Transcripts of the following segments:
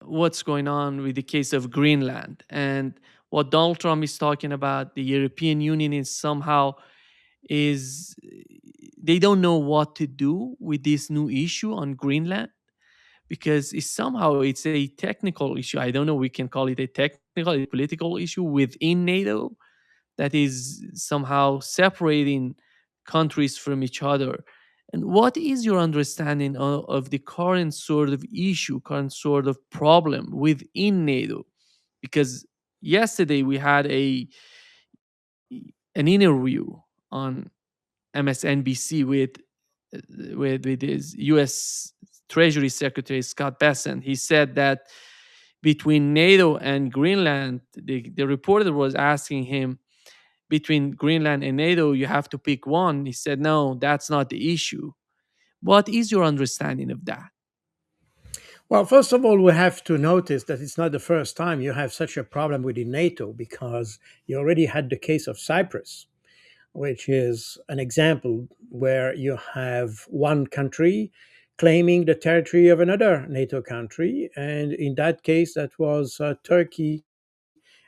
what's going on with the case of Greenland and what Donald Trump is talking about. The European Union is somehow is they don't know what to do with this new issue on Greenland because it's a technical issue. I don't know. We can call it a technical, a political issue within NATO that is somehow separating countries from each other. And what is your understanding of the current sort of issue, current sort of problem within NATO? Because yesterday we had an interview on MSNBC with his U.S. Treasury Secretary Scott Bessent. He said that between NATO and Greenland, the reporter was asking him, between Greenland and NATO, you have to pick one. He said, no, that's not the issue. What is your understanding of that? Well, first of all, we have to notice that it's not the first time you have such a problem within NATO, because you already had the case of Cyprus, which is an example where you have one country claiming the territory of another NATO country. And in that case, that was Turkey,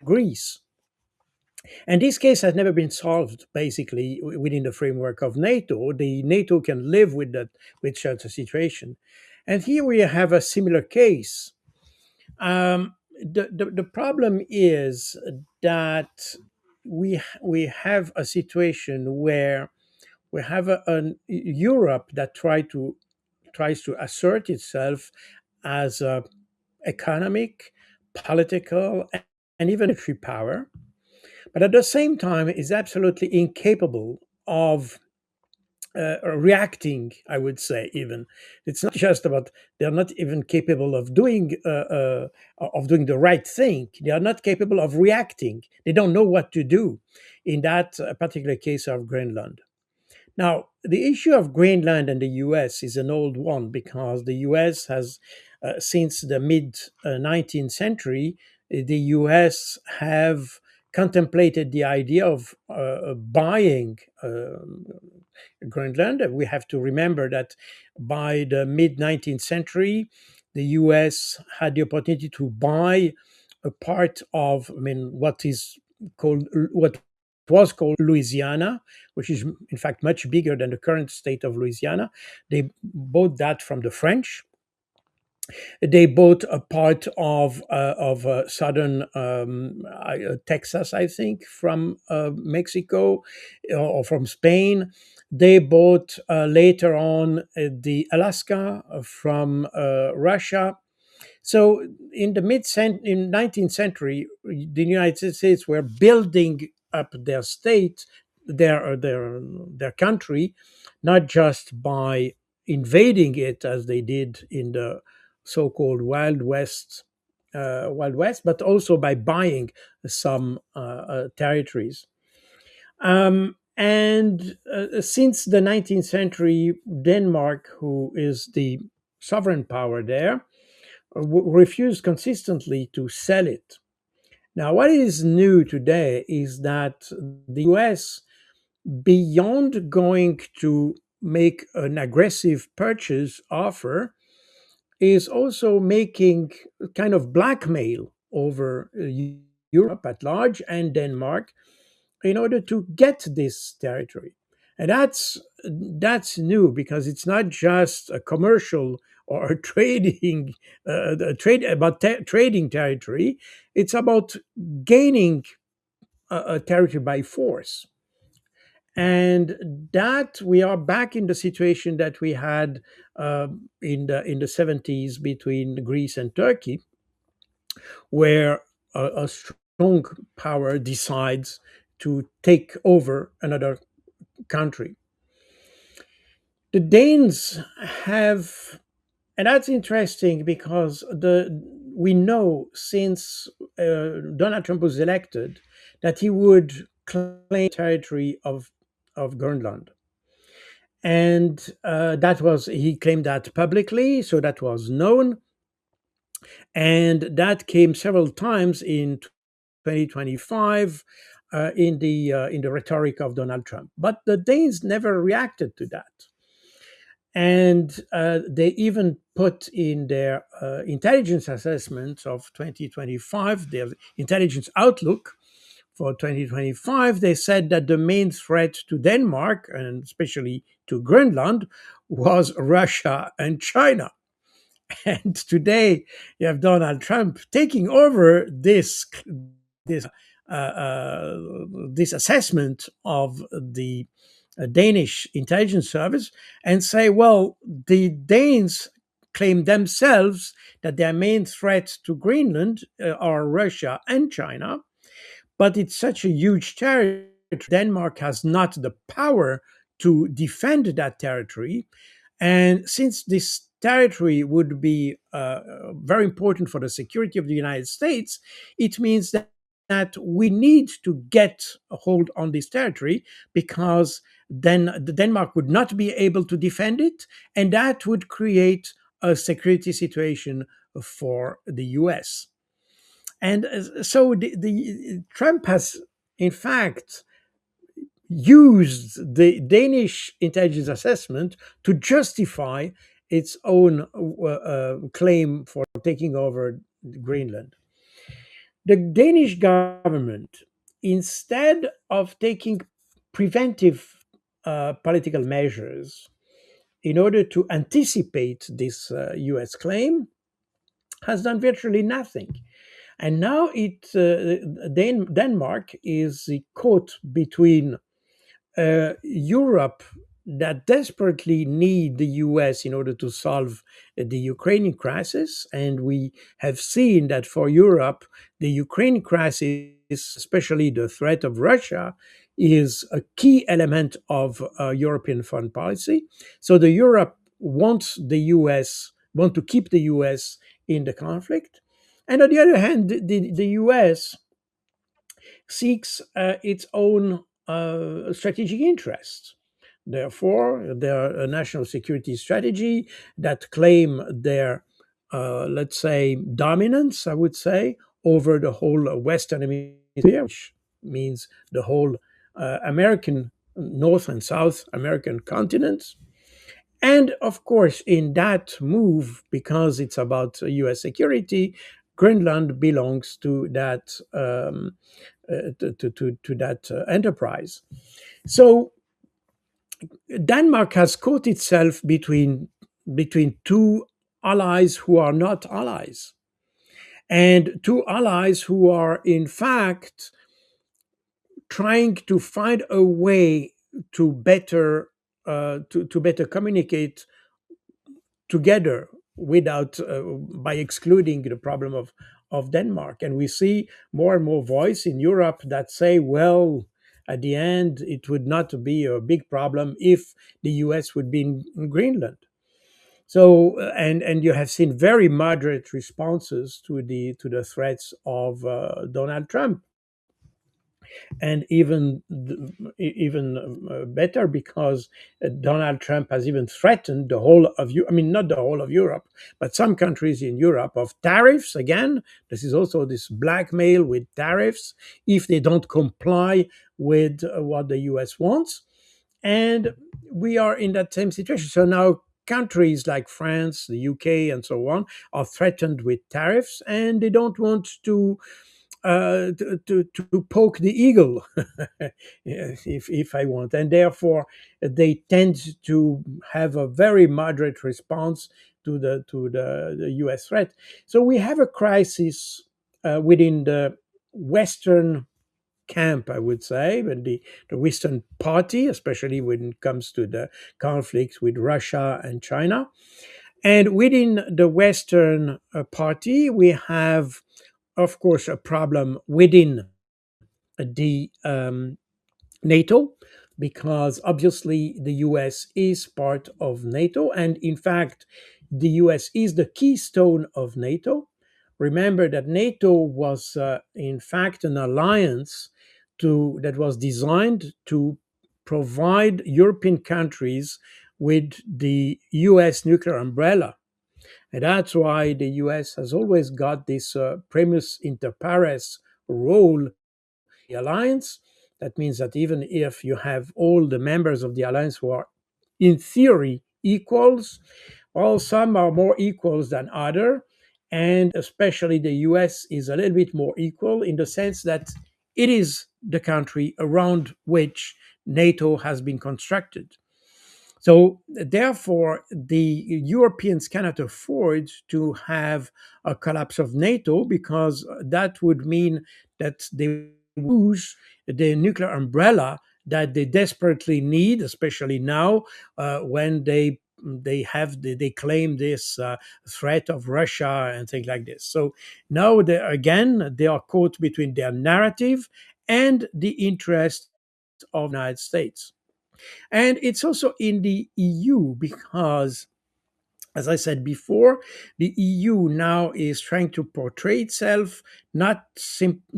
Greece. And this case has never been solved basically within the framework of NATO. The NATO can live with that, with such a situation. And here we have a similar case. The problem is that we have a situation where we have an Europe that tries to assert itself as a economic, political, and even military power, but at the same time is absolutely incapable of reacting. I would say, even it's not just about, they're not even capable of doing the right thing. They are not capable of reacting. They don't know what to do in that particular case of Greenland. Now, the issue of Greenland and the US is an old one, because the US has, since the mid 19th century, the US have contemplated the idea of buying Greenland. We have to remember that by the mid 19th century, the US had the opportunity to buy a part of, what was called Louisiana, which is in fact much bigger than the current state of Louisiana. They bought that from the French. They bought a part of southern Texas, I think, from Mexico or from Spain. They bought later on the Alaska from Russia. So in the in 19th century, the United States were building up their state, their country, not just by invading it as they did in the so-called Wild West, but also by buying some territories. And since the 19th century, Denmark, who is the sovereign power there, refused consistently to sell it. Now, what is new today is that the US, beyond going to make an aggressive purchase offer, is also making kind of blackmail over Europe at large and Denmark in order to get this territory. And that's new, because it's not just a commercial or a trading trading territory. It's about gaining a territory by force. And that we are back in the situation that we had in the 70s between Greece and Turkey, where a strong power decides to take over another country. The Danes have, and that's interesting because we know since Donald Trump was elected that he would claim territory of Greenland. And he claimed that publicly, so that was known. And that came several times in 2025 in the rhetoric of Donald Trump. But the Danes never reacted to that. And they even put in their intelligence assessment of 2025, their intelligence outlook for 2025, they said that the main threat to Denmark, and especially to Greenland, was Russia and China. And today you have Donald Trump taking over this uh, uh, this assessment of the Danish intelligence service and say, well, the Danes claim themselves that their main threats to Greenland are Russia and China, but it's such a huge territory. Denmark has not the power to defend that territory. And since this territory would be very important for the security of the United States, it means that we need to get a hold on this territory, because then Denmark would not be able to defend it, and that would create a security situation for the US. And so the Trump has, in fact, used the Danish intelligence assessment to justify its own claim for taking over Greenland. The Danish government, instead of taking preventive political measures in order to anticipate this US claim, has done virtually nothing. And now Denmark is caught between Europe, that desperately need the US in order to solve the Ukrainian crisis. And we have seen that for Europe, the Ukraine crisis, especially the threat of Russia, is a key element of European foreign policy. So the Europe want to keep the US in the conflict. And on the other hand, the US seeks its own strategic interests. Therefore, their national security strategy that claim their, let's say, dominance, I would say, over the whole Western Hemisphere, which means the whole American, North and South American continents. And of course, in that move, because it's about US security, Greenland belongs to that to that enterprise. So Denmark has caught itself between two allies who are not allies, and two allies who are in fact trying to find a way to to better communicate together without by excluding the problem of Denmark. And we see more and more voice in Europe that say, well, at the end, it would not be a big problem if the US would be in Greenland. So, and you have seen very moderate responses to the threats of Donald Trump, and even better, because Donald Trump has even threatened the whole of you. I mean, not the whole of Europe, but some countries in Europe of tariffs. Again, this is also this blackmail with tariffs if they don't comply with what the US wants, and we are in that same situation. So now countries like France, the UK, and so on are threatened with tariffs, and they don't want to poke the eagle, if I want, and therefore they tend to have a very moderate response to the U.S. threat. So we have a crisis within the Western camp, I would say, and the Western party, especially when it comes to the conflicts with Russia and China. And within the Western party, we have, of course, a problem within the NATO, because obviously the US is part of NATO. And in fact, the US is the keystone of NATO. Remember that NATO was, in fact, an alliance that was designed to provide European countries with the US nuclear umbrella. And that's why the US has always got this primus inter pares role the alliance. That means that even if you have all the members of the alliance who are, in theory, equals. Well, some are more equals than other, and especially the US is a little bit more equal in the sense that it is the country around which NATO has been constructed. So, therefore, the Europeans cannot afford to have a collapse of NATO because that would mean that they lose the nuclear umbrella that they desperately need, especially now when they claim this threat of Russia and things like this. So now they are caught between their narrative and the interest of the United States. And it's also in the EU because, as I said before, the EU now is trying to portray itself not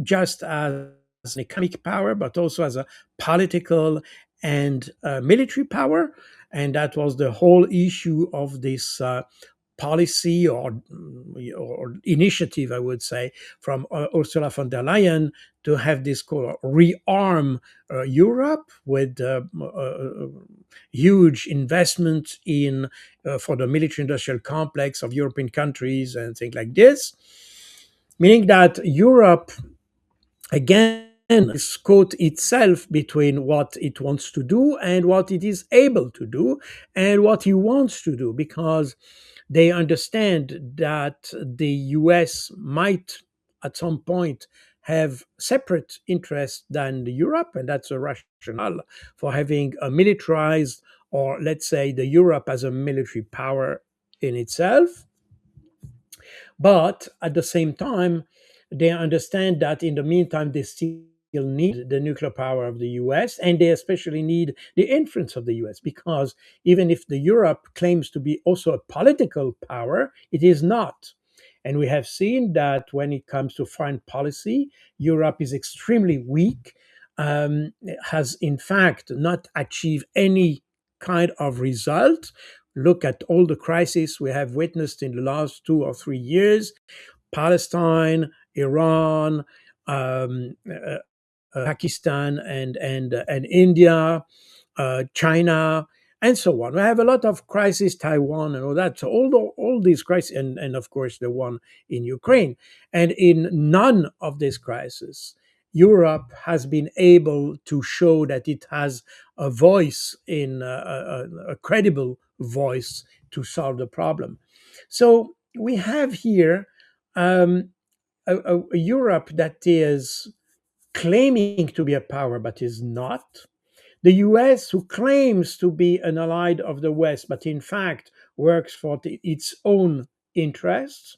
just as an economic power, but also as a political and military power. And that was the whole issue of this policy or initiative, I would say, from Ursula von der Leyen to have this called rearm Europe with huge investment in for the military-industrial complex of European countries and things like this, meaning that Europe again is caught itself between what it wants to do and what it is able to do and what it wants to do because they understand that the US might at some point have separate interests than Europe, and that's a rationale for having a militarized, or let's say the Europe as a military power in itself. But at the same time, they understand that in the meantime, they still need the nuclear power of the US, and they especially need the influence of the US, because even if the Europe claims to be also a political power, it is not. And we have seen that when it comes to foreign policy, Europe is extremely weak, has in fact not achieved any kind of result. Look at all the crises we have witnessed in the last 2 or 3 years: Palestine, Iran, Pakistan, and India, China, and so on. We have a lot of crises, Taiwan, and all that. So all these crises, and of course the one in Ukraine, and in none of these crises, Europe has been able to show that it has a voice in a credible voice to solve the problem. So we have here um, a Europe that is claiming to be a power but is not. The US, who claims to be an ally of the West, but in fact works for its own interests.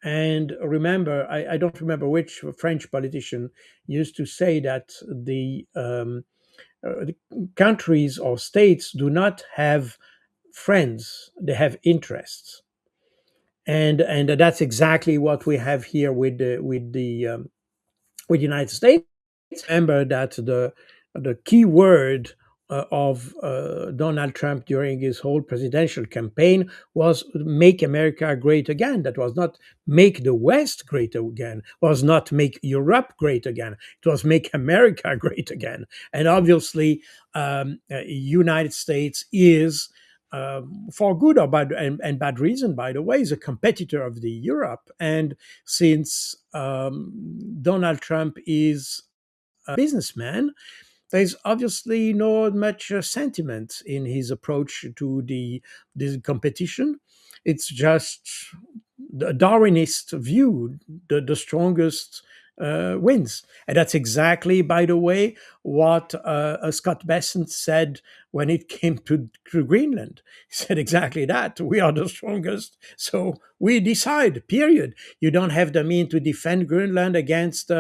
And remember, I don't remember which French politician used to say that the countries or states do not have friends, they have interests. And that's exactly what we have here with the United States. Remember that the key word of Donald Trump during his whole presidential campaign was "Make America Great Again." That was not "Make the West Great Again." Was not "Make Europe Great Again." It was "Make America Great Again." And obviously, United States is. For good or bad and bad reason, by the way, is a competitor of the Europe. And since Donald Trump is a businessman, there's obviously not much sentiment in his approach to the competition. It's just the Darwinist view, the strongest wins. And that's exactly, by the way, what Scott Bessent said when it came to Greenland. He said exactly that. We are the strongest, so we decide, period. You don't have the mean to defend Greenland against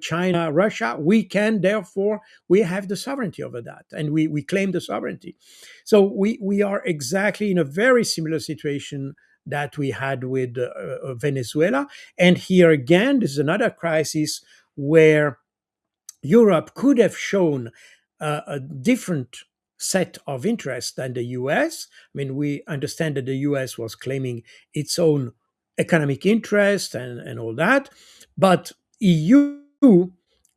China, Russia. We can, therefore, we have the sovereignty over that, and we claim the sovereignty. So we are exactly in a very similar situation that we had with Venezuela. And here again, this is another crisis where Europe could have shown a different set of interests than the US. I mean, we understand that the US was claiming its own economic interest and all that, but EU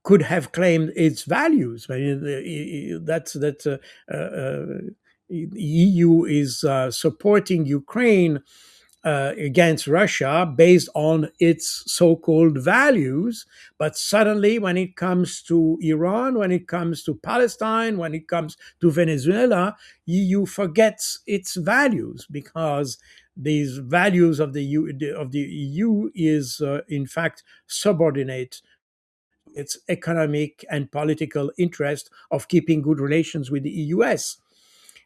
could have claimed its values. I mean, that's EU is supporting Ukraine against Russia based on its so called values. But suddenly, when it comes to Iran, when it comes to Palestine, when it comes to Venezuela, EU forgets its values because these values of the EU is in fact subordinate its economic and political interest of keeping good relations with the US.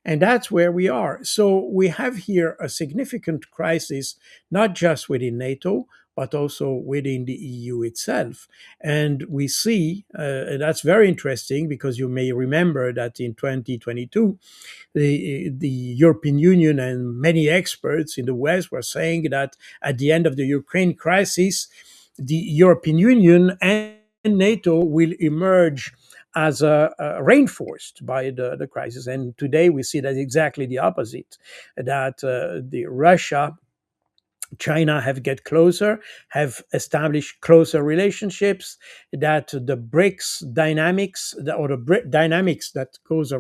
And that's where we are. So we have here a significant crisis, not just within NATO, but also within the EU itself. And we see, and that's very interesting because you may remember that in 2022, the European Union and many experts in the West were saying that at the end of the Ukraine crisis, the European Union and NATO will emerge as reinforced by the crisis. And today we see that exactly the opposite, that the Russia China have get closer, have established closer relationships, that the BRICS dynamics, or the dynamics that goes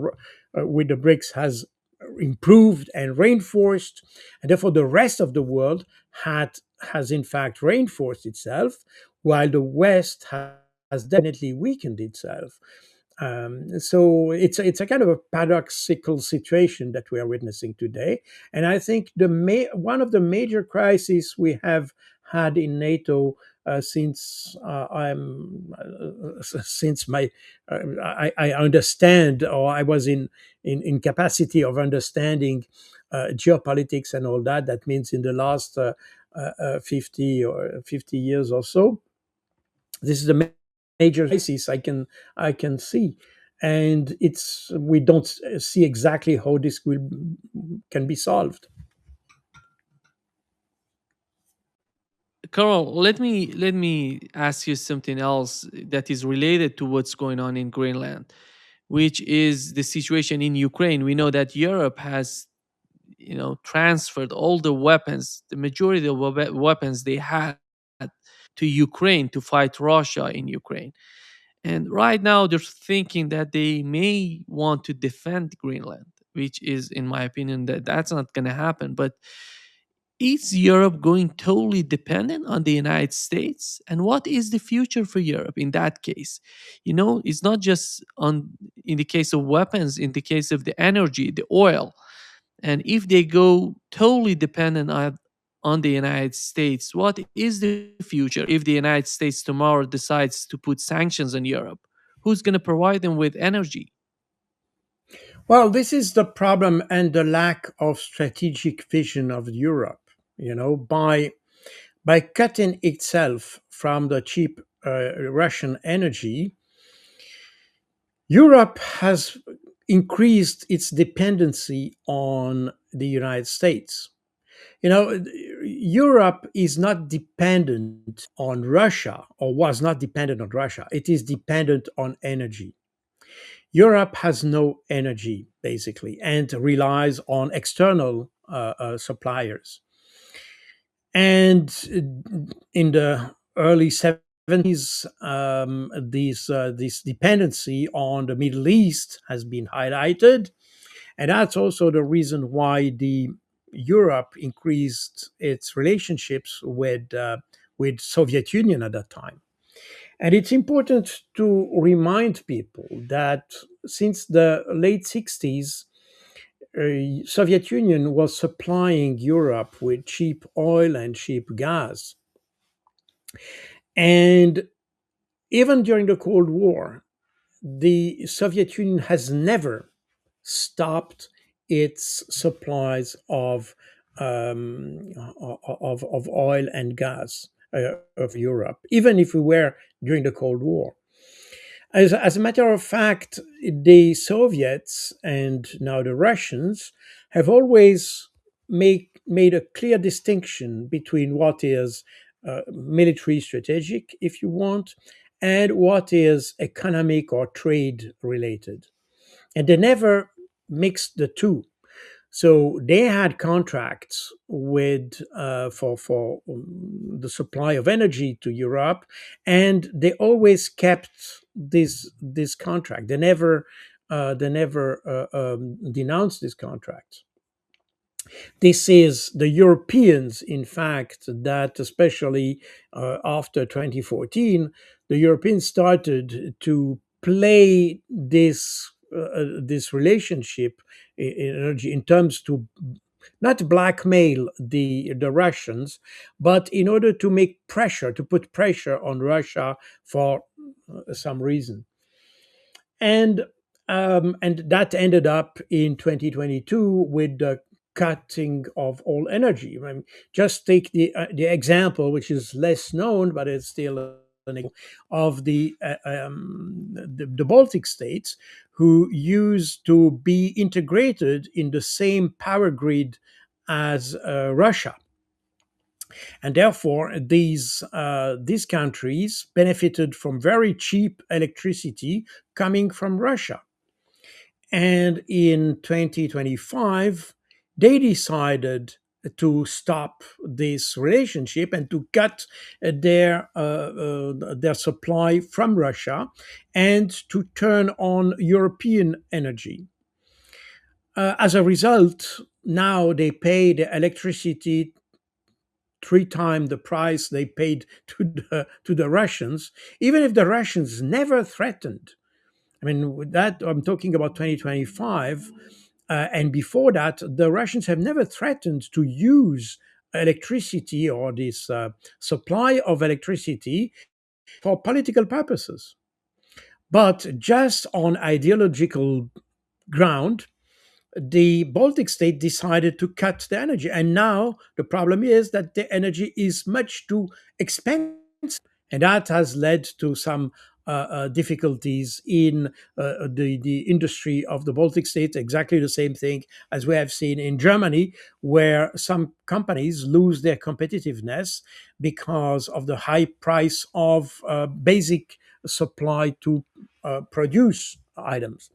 with the BRICS has improved and reinforced, and therefore the rest of the world has in fact reinforced itself, while the West has definitely weakened itself. So it's a kind of a paradoxical situation that we are witnessing today, and I think one of the major crises we have had in NATO since my I understand, or I was in capacity of understanding geopolitics and all that. That means in the last 50 years or so, this is the major crisis I can see, and it's we don't see exactly how this will can be solved. Carl, let me ask you something else that is related to what's going on in Greenland, which is the situation in Ukraine. We know that Europe has, transferred all the weapons, the majority of weapons they had, to Ukraine to fight Russia in Ukraine. And right now they're thinking that they may want to defend Greenland, which is, in my opinion, that's not going to happen. But is Europe going totally dependent on the United States? And what is the future for Europe in that case? It's not just on in the case of weapons, in the case of the energy, the oil. And if they go totally dependent on the United States, what is the future if the United States tomorrow decides to put sanctions on Europe? Who's going to provide them with energy? Well, this is the problem and the lack of strategic vision of Europe. By cutting itself from the cheap Russian energy, Europe has increased its dependency on the United States. Europe is not dependent on Russia, or was not dependent on Russia. It is dependent on energy. Europe has no energy, basically, and relies on external suppliers. And in the early 70s, this dependency on the Middle East has been highlighted, and that's also the reason why the Europe increased its relationships with Soviet Union at that time. And it's important to remind people that since the late 60s, Soviet Union was supplying Europe with cheap oil and cheap gas. And even during the Cold War, the Soviet Union has never stopped its supplies of oil and gas of Europe, even if we were during the Cold War. As a matter of fact, the Soviets and now the Russians have always made a clear distinction between what is military strategic, if you want, and what is economic or trade related. And they never mixed the two. So they had contracts with for the supply of energy to Europe, and they always kept this contract. They never denounced this contract. This is the Europeans, in fact, that especially after 2014, the Europeans started to play this relationship in energy in terms to not blackmail the Russians, but in order to make pressure, to put pressure on Russia for some reason. And that ended up in 2022 with the cutting of all energy. I mean, just take the example, which is less known, but it's still an example of the Baltic states, who used to be integrated in the same power grid as Russia, and therefore these countries benefited from very cheap electricity coming from Russia. And in 2025, they decided to stop this relationship and to cut their supply from Russia and to turn on European energy. As a result, now they pay the electricity three times the price they paid to the Russians, even if the Russians never threatened. I mean, with that, I'm talking about 2025. And before that, the Russians have never threatened to use electricity or this supply of electricity for political purposes. But just on ideological ground, the Baltic state decided to cut the energy. And now the problem is that the energy is much too expensive. And that has led to some difficulties in the industry of the Baltic states, exactly the same thing as we have seen in Germany, where some companies lose their competitiveness because of the high price of basic supply to produce items.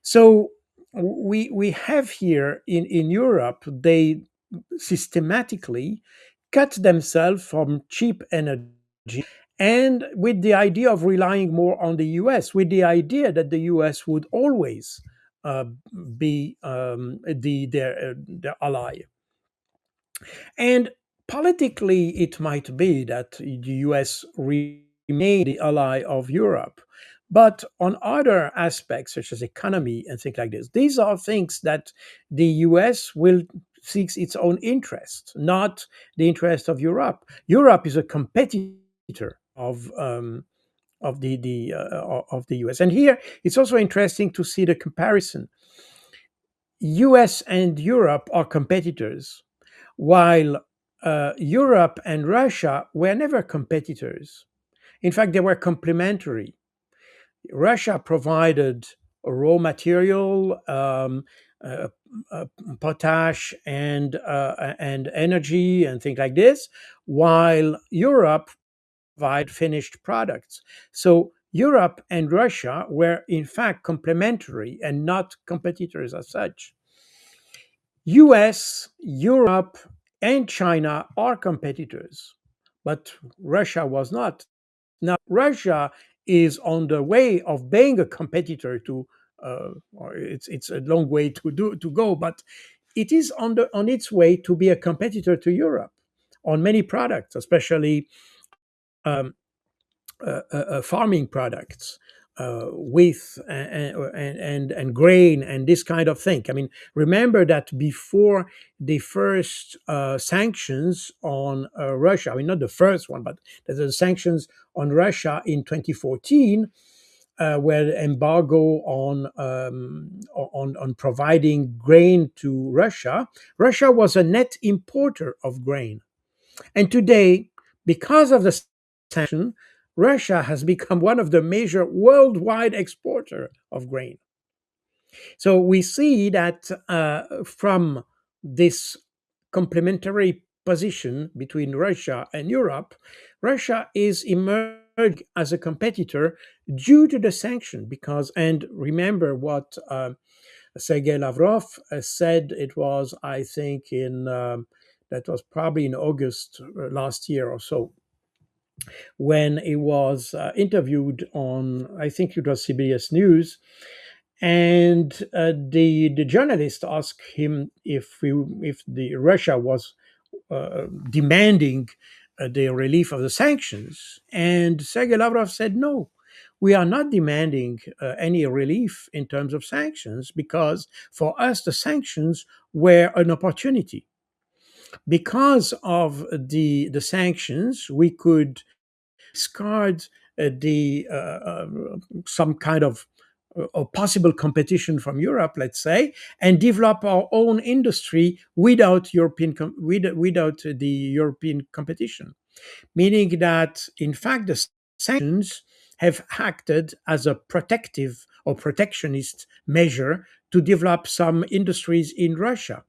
So we have here in Europe, they systematically cut themselves from cheap energy, and with the idea of relying more on the US, with the idea that the US would always uh, be their ally. And politically, it might be that the US remain the ally of Europe. But on other aspects, such as economy and things like this, these are things that the US will seeks its own interest, not the interest of Europe. Europe is a competitor of the US. And here it's also interesting to see the comparison. US and Europe are competitors, while Europe and Russia were never competitors. In fact, they were complementary. Russia provided raw material, uh, uh, potash, and energy and things like this, while Europe provide finished products. So Europe and Russia were in fact complementary and not competitors as such. US, Europe, and China are competitors, but Russia was not. Now, Russia is on the way of being a competitor to, or it's a long way to go, but it is on its way to be a competitor to Europe on many products, especially um, farming products, wheat and grain and this kind of thing. I mean, remember that before the first sanctions on Russia, I mean, not the first one, but the sanctions on Russia in 2014, where the embargo on providing grain to Russia, Russia was a net importer of grain. And today, because of the sanction, Russia has become one of the major worldwide exporter of grain. So we see that from this complementary position between Russia and Europe, Russia is emerging as a competitor due to the sanction. Because, and remember what Sergei Lavrov said, it was, I think, that was probably in August last year or so, when he was interviewed on, I think it was CBS News, And the journalist asked him if the Russia was demanding the relief of the sanctions, and Sergei Lavrov said no. We are not demanding any relief in terms of sanctions, because for us the sanctions were an opportunity. Because of the sanctions, we could discard the some kind of a possible competition from Europe, let's say, and develop our own industry without without the European competition. Meaning that, in fact, the sanctions have acted as a protective or protectionist measure to develop some industries in Russia.